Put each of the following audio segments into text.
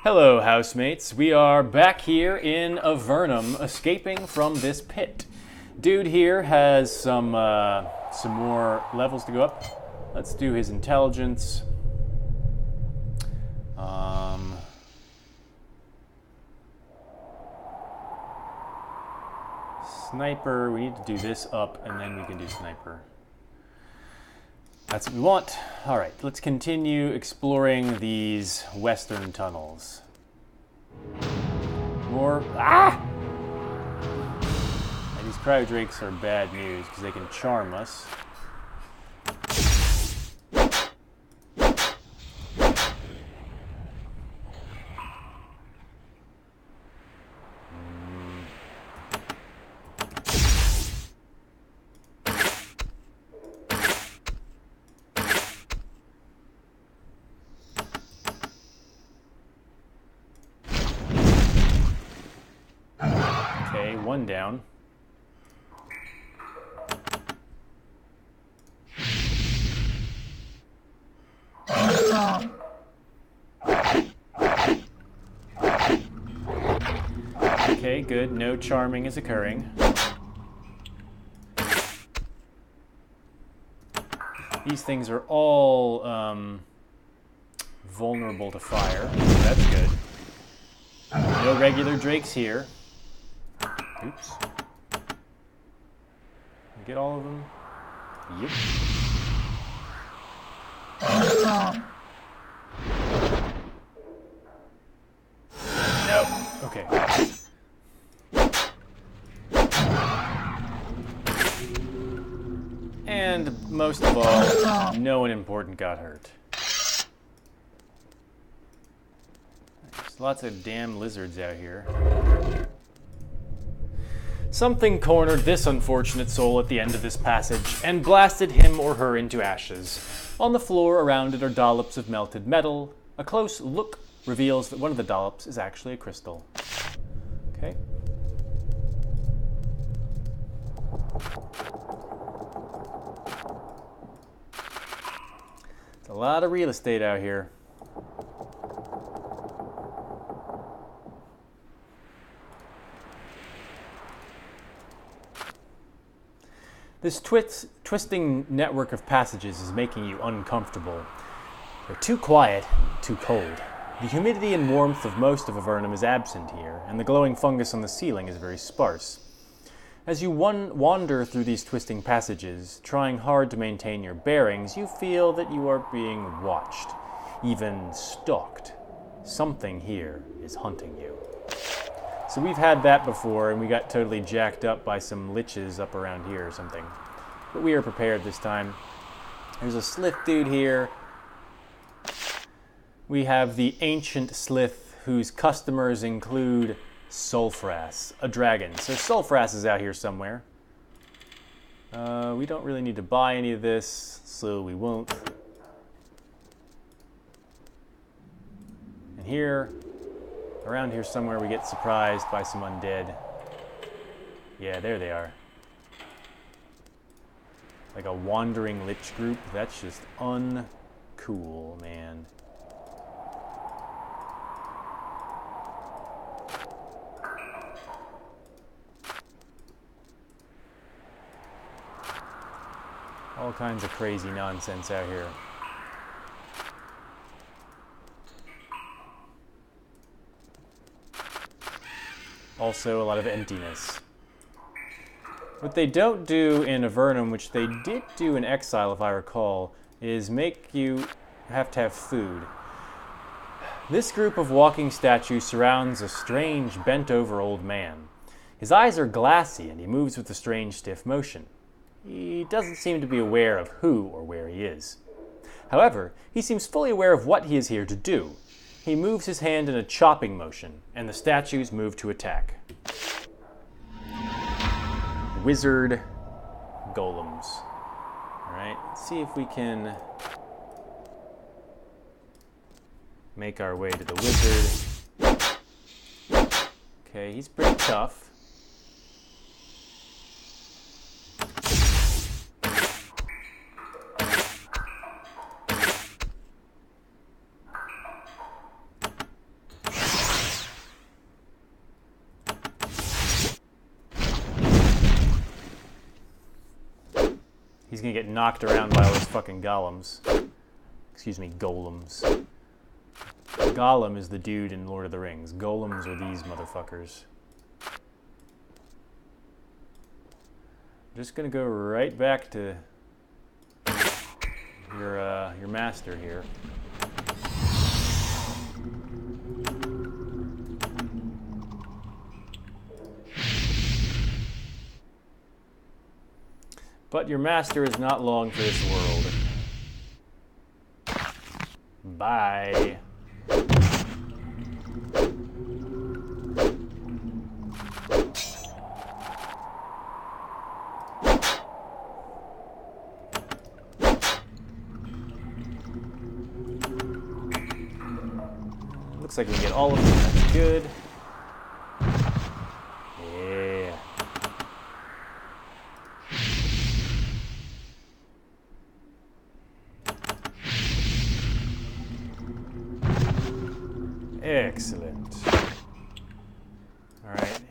Hello, housemates. We are back here in Avernum, escaping from this pit. Dude here has some more levels to go up. Let's do his intelligence. Sniper, we need to do this up, and then we can do sniper. That's what we want. All right, let's continue exploring these western tunnels. More. Ah! And these cryodrakes are bad news because they can charm us. One down. Okay, good. No charming is occurring. These things are all vulnerable to fire, so that's good. No regular drakes here. Oops. Get all of them? Yep. Nope. Okay. And most of all, no one important got hurt. There's lots of damn lizards out here. Something cornered this unfortunate soul at the end of this passage and blasted him or her into ashes. On the floor around it are dollops of melted metal. A close look reveals that one of the dollops is actually a crystal. Okay. It's a lot of real estate out here. This twisting network of passages is making you uncomfortable. They're too quiet, too cold. The humidity and warmth of most of Avernum is absent here, and the glowing fungus on the ceiling is very sparse. As you wander through these twisting passages, trying hard to maintain your bearings, you feel that you are being watched, even stalked. Something here is hunting you. So we've had that before, and we got totally jacked up by some liches up around here or something. But we are prepared this time. There's a slith dude here. We have the ancient slith whose customers include Sulfras, a dragon. So Sulfras is out here somewhere. We don't really need to buy any of this, so we won't. And here, around here somewhere, we get surprised by some undead. Yeah, there they are. Like a wandering lich group. That's just uncool, man. All kinds of crazy nonsense out here. Also a lot of emptiness. What they don't do in Avernum, which they did do in Exile if I recall, is make you have to have food. This group of walking statues surrounds a strange, bent-over old man. His eyes are glassy and he moves with a strange, stiff motion. He doesn't seem to be aware of who or where he is. However, he seems fully aware of what he is here to do. He moves his hand in a chopping motion, and the statues move to attack. Wizard golems. Alright, let's see if we can make our way to the wizard. Okay, he's pretty tough. He's gonna get knocked around by all those fucking golems. Excuse me, golems. Golem is the dude in Lord of the Rings. Golems are these motherfuckers. I'm just gonna go right back to your master here. But your master is not long for this world. Bye. Looks like we get all of them. That's good. Yeah. Excellent. All right.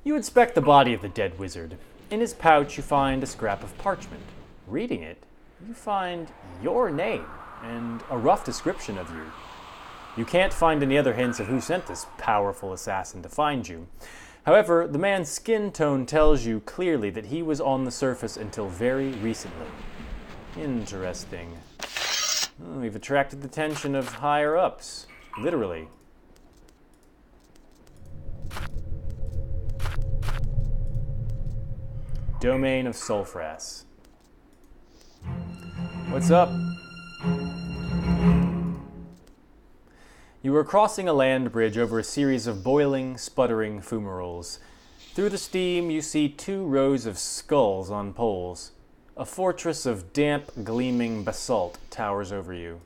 You inspect the body of the dead wizard. In his pouch, you find a scrap of parchment. Reading it, you find your name and a rough description of you. You can't find any other hints of who sent this powerful assassin to find you. However, the man's skin tone tells you clearly that he was on the surface until very recently. Interesting. We've attracted the attention of higher-ups, literally. Domain of Sulfras. What's up? You are crossing a land bridge over a series of boiling, sputtering fumaroles. Through the steam, you see 2 rows of skulls on poles. A fortress of damp, gleaming basalt towers over you.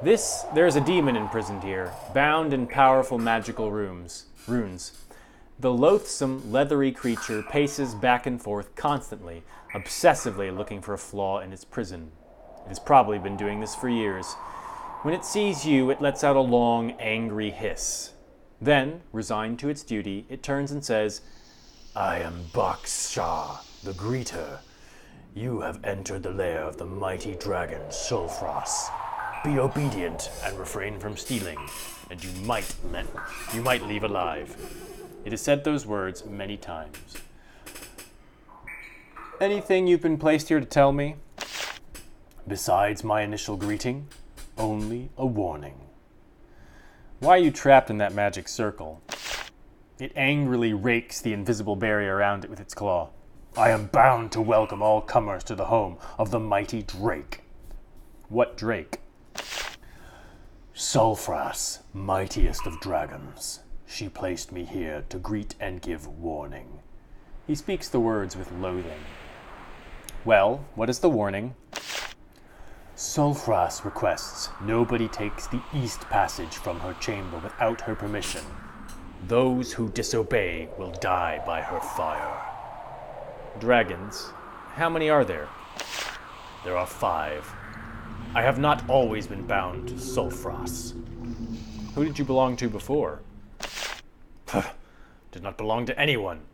There is a demon imprisoned here, bound in powerful magical runes. The loathsome, leathery creature paces back and forth constantly, obsessively looking for a flaw in its prison. It has probably been doing this for years. When it sees you, it lets out a long, angry hiss. Then, resigned to its duty, it turns and says, "I am Baksha, the Greeter. You have entered the lair of the mighty dragon Sulfras. Be obedient and refrain from stealing, and you might leave alive." It has said those words many times. Anything you've been placed here to tell me? Besides my initial greeting, only a warning. Why are you trapped in that magic circle? It angrily rakes the invisible barrier around it with its claw. I am bound to welcome all comers to the home of the mighty Drake. What Drake? Sulfras, mightiest of dragons. She placed me here to greet and give warning. He speaks the words with loathing. Well, what is the warning? Sulfras requests nobody takes the east passage from her chamber without her permission. Those who disobey will die by her fire. Dragons? How many are there? There are 5. I have not always been bound to Sulfras. Who did you belong to before? Did not belong to anyone.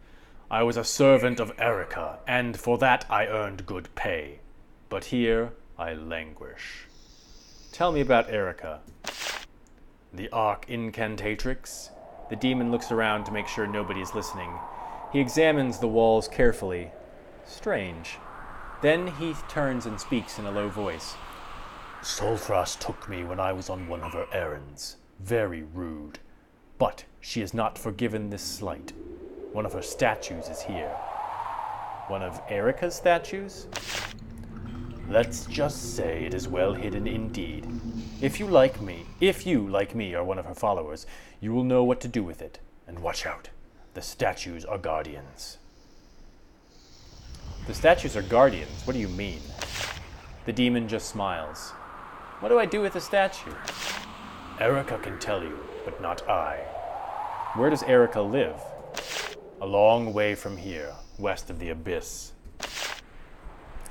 I was a servant of Erica, and for that I earned good pay. But here I languish. Tell me about Erica. The Arc Incantatrix? The demon looks around to make sure nobody is listening. He examines the walls carefully. Strange. Then he turns and speaks in a low voice. Sulfras took me when I was on one of her errands. Very rude. But she has not forgiven this slight. One of her statues is here. One of Erica's statues? Let's just say it is well hidden indeed. If you, like me, are one of her followers, you will know what to do with it. And watch out. The statues are guardians. The statues are guardians? What do you mean? The demon just smiles. What do I do with the statue? Erica can tell you, but not I. Where does Erica live? A long way from here, west of the abyss.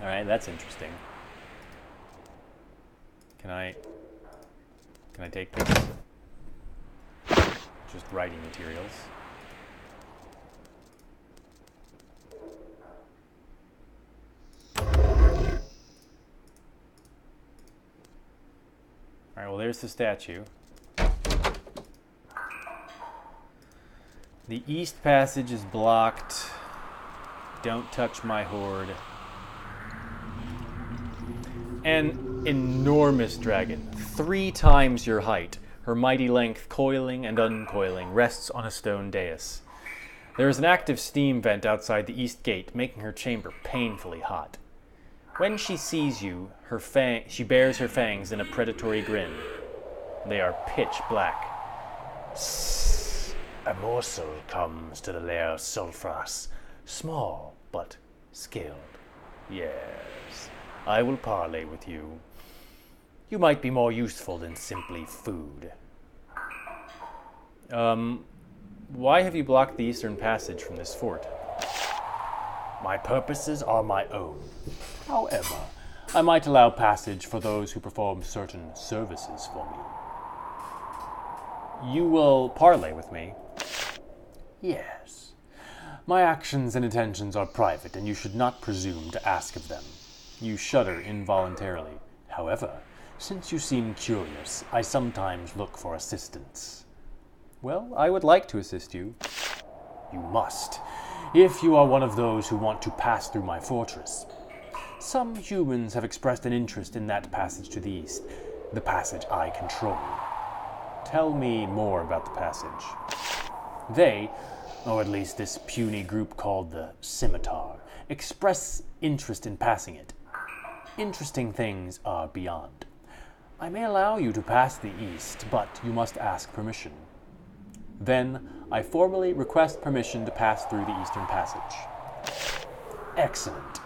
Alright, that's interesting. Can I take this? Just writing materials. Alright, well there's the statue. The east passage is blocked. Don't touch my hoard. An enormous dragon, 3 times your height, her mighty length coiling and uncoiling, rests on a stone dais. There is an active steam vent outside the east gate, making her chamber painfully hot. When she sees you, she bares her fangs in a predatory grin. They are pitch black. A morsel comes to the lair of Sulfras, small but skilled. Yes, I will parley with you. You might be more useful than simply food. Why have you blocked the eastern passage from this fort? My purposes are my own. However, I might allow passage for those who perform certain services for me. You will parley with me? Yes. My actions and intentions are private, and you should not presume to ask of them. You shudder involuntarily. However, since you seem curious, I sometimes look for assistance. Well, I would like to assist you. You must, if you are one of those who want to pass through my fortress. Some humans have expressed an interest in that passage to the east, the passage I control. Tell me more about the passage. They, or at least this puny group called the Scimitar, express interest in passing it. Interesting things are beyond. I may allow you to pass the east, but you must ask permission. Then, I formally request permission to pass through the eastern passage. Excellent.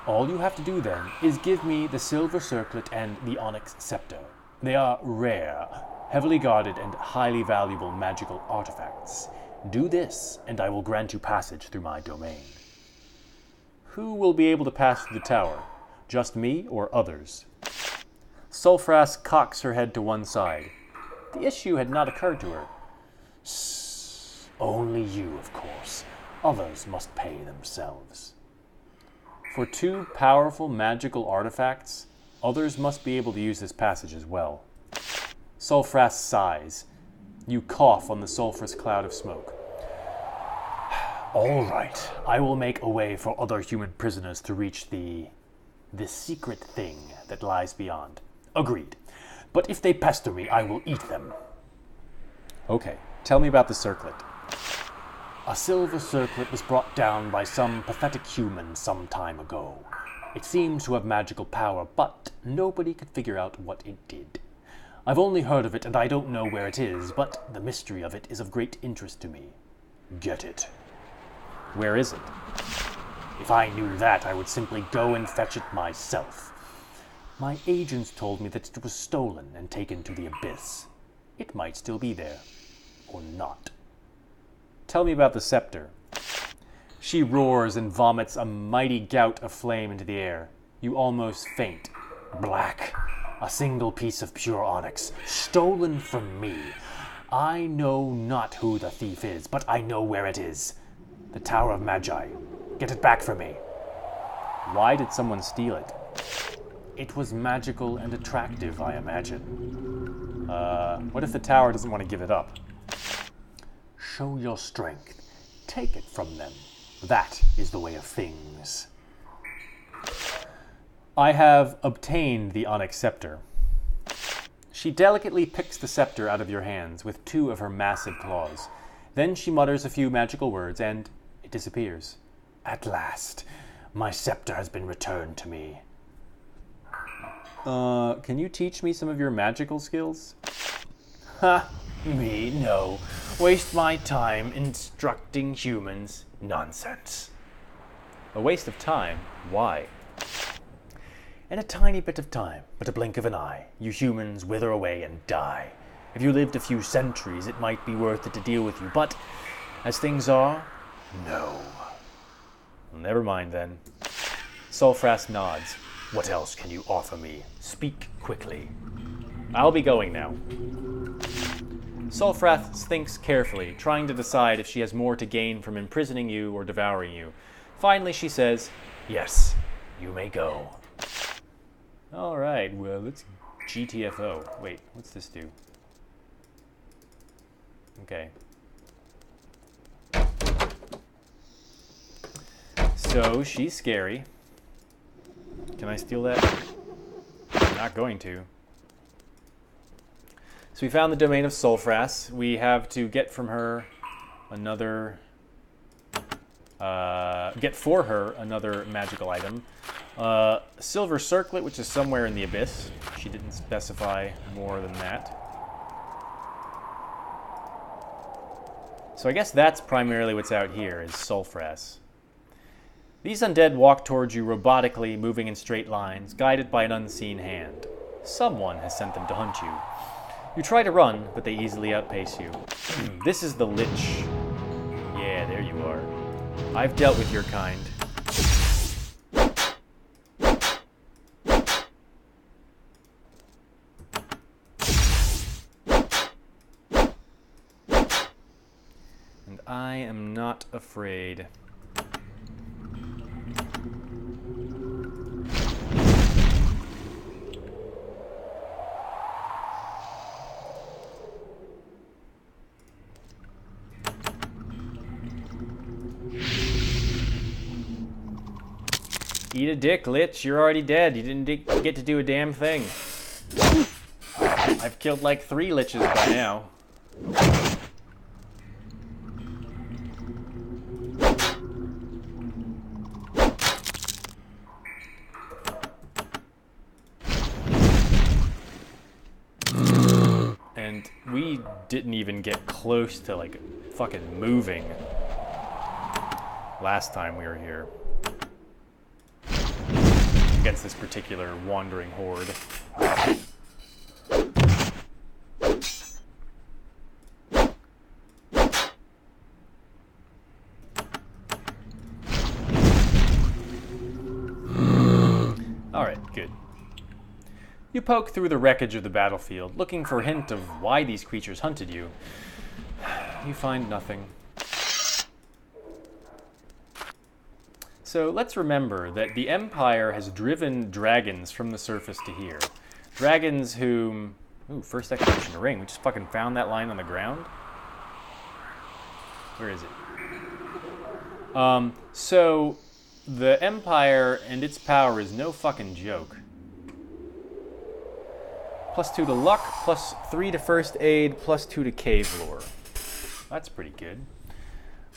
All you have to do then is give me the silver circlet and the onyx scepter. They are rare, heavily guarded, and highly valuable magical artifacts. Do this, and I will grant you passage through my domain. Who will be able to pass through the tower? Just me or others? Sulfras cocks her head to one side. The issue had not occurred to her. Only you, of course. Others must pay themselves. For 2 powerful magical artifacts, others must be able to use this passage as well. Sulfras sighs. You cough on the sulfurous cloud of smoke. All right, I will make a way for other human prisoners to reach the secret thing that lies beyond. Agreed. But if they pester me, I will eat them. Okay, tell me about the circlet. A silver circlet was brought down by some pathetic human some time ago. It seems to have magical power, but nobody could figure out what it did. I've only heard of it, and I don't know where it is, but the mystery of it is of great interest to me. Get it. Where is it? If I knew that, I would simply go and fetch it myself. My agents told me that it was stolen and taken to the abyss. It might still be there. Or not. Tell me about the scepter. She roars and vomits a mighty gout of flame into the air. You almost faint. Black. A single piece of pure onyx. Stolen from me. I know not who the thief is, but I know where it is. The Tower of Magi. Get it back for me. Why did someone steal it? It was magical and attractive, I imagine. What if the tower doesn't want to give it up? Show your strength. Take it from them. That is the way of things. I have obtained the onyx scepter. She delicately picks the scepter out of your hands with 2 of her massive claws. Then she mutters a few magical words and it disappears. At last, my scepter has been returned to me. Can you teach me some of your magical skills? Ha! Me, no. Waste my time instructing humans. Nonsense. A waste of time? Why? In a tiny bit of time, but a blink of an eye, you humans wither away and die. If you lived a few centuries, it might be worth it to deal with you, but as things are, no. Never mind then. Sulfras nods. What else can you offer me? Speak quickly. I'll be going now. Sulfras thinks carefully, trying to decide if she has more to gain from imprisoning you or devouring you. Finally, she says, yes, you may go. All right, well, let's GTFO. Wait, what's this do? Okay. So, she's scary. Can I steal that? I'm not going to. So we found the domain of Sulfras. We have to get from her another... get for her another magical item. Silver circlet, which is somewhere in the abyss. She didn't specify more than that. So I guess that's primarily what's out here, is Sulfras. These undead walk towards you robotically, moving in straight lines, guided by an unseen hand. Someone has sent them to hunt you. You try to run, but they easily outpace you. This is the Lich. Yeah, there you are. I've dealt with your kind. And I am not afraid. Eat a dick, Lich. You're already dead. You didn't get to do a damn thing. I've killed like 3 Liches by now. And we didn't even get close to like fucking moving last time we were here. Against this particular wandering horde. Alright, good. You poke through the wreckage of the battlefield, looking for a hint of why these creatures hunted you. You find nothing. So let's remember that the Empire has driven dragons from the surface to here. Dragons whom... Ooh, first expedition ring. We just fucking found that line on the ground. Where is it? So the Empire and its power is no fucking joke. +2 to luck, +3 to first aid, +2 to cave lore. That's pretty good.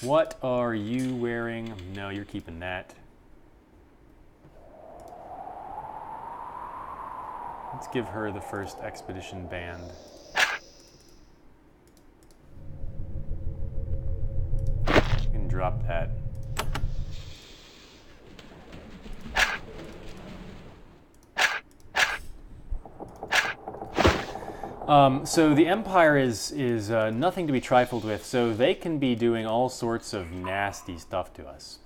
What are you wearing? No, you're keeping that. Let's give her the first expedition band. You can drop that. So the Empire is nothing to be trifled with, so they can be doing all sorts of nasty stuff to us.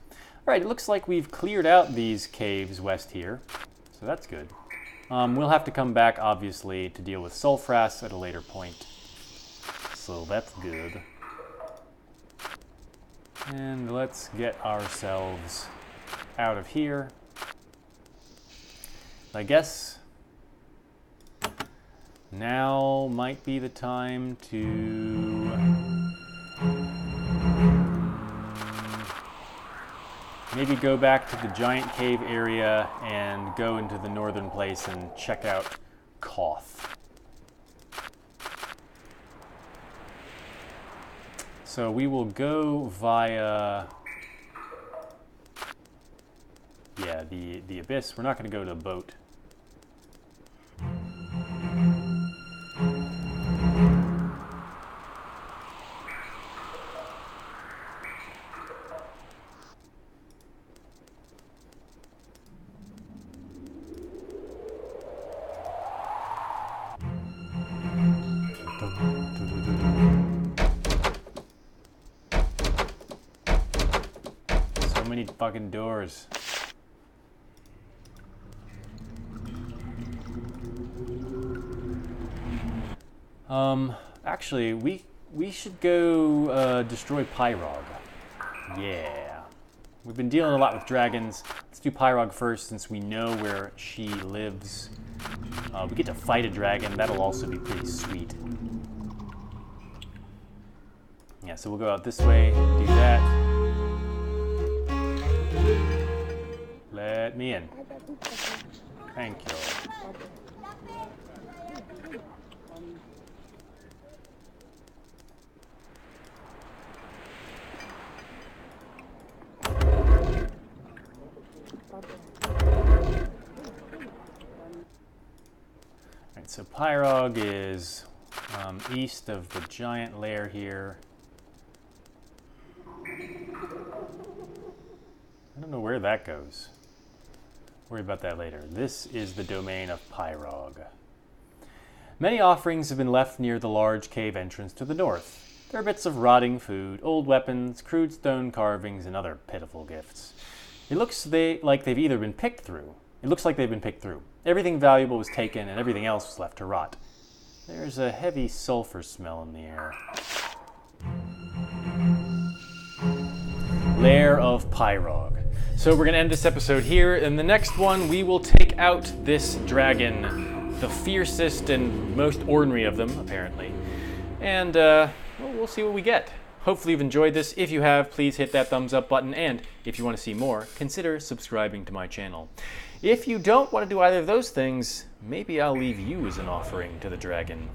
Alright, it looks like we've cleared out these caves west here, so that's good. We'll have to come back, obviously, to deal with Sulfras at a later point. So that's good. And let's get ourselves out of here. I guess now might be the time to maybe go back to the giant cave area and go into the northern place and check out Koth. So we will go via, yeah, the abyss. We're not going to go to a boat. So many fucking doors. Actually, we should go destroy Pyrog. Yeah. We've been dealing a lot with dragons. Let's do Pyrog first since we know where she lives. We get to fight a dragon. That'll also be pretty sweet. Yeah, so we'll go out this way, do that. Let me in. Thank you. Alright, so Pyrog is east of the giant lair here. I don't know where that goes. Worry about that later. This is the domain of Pyrog. Many offerings have been left near the large cave entrance to the north. There are bits of rotting food, old weapons, crude stone carvings, and other pitiful gifts. It looks like they've either been picked through. It looks like they've been picked through. Everything valuable was taken, and everything else was left to rot. There's a heavy sulfur smell in the air. Lair of Pyrog. So we're going to end this episode here. In the next one, we will take out this dragon, the fiercest and most ordinary of them, apparently. And we'll see what we get. Hopefully you've enjoyed this. If you have, please hit that thumbs up button. And if you want to see more, consider subscribing to my channel. If you don't want to do either of those things, maybe I'll leave you as an offering to the dragon.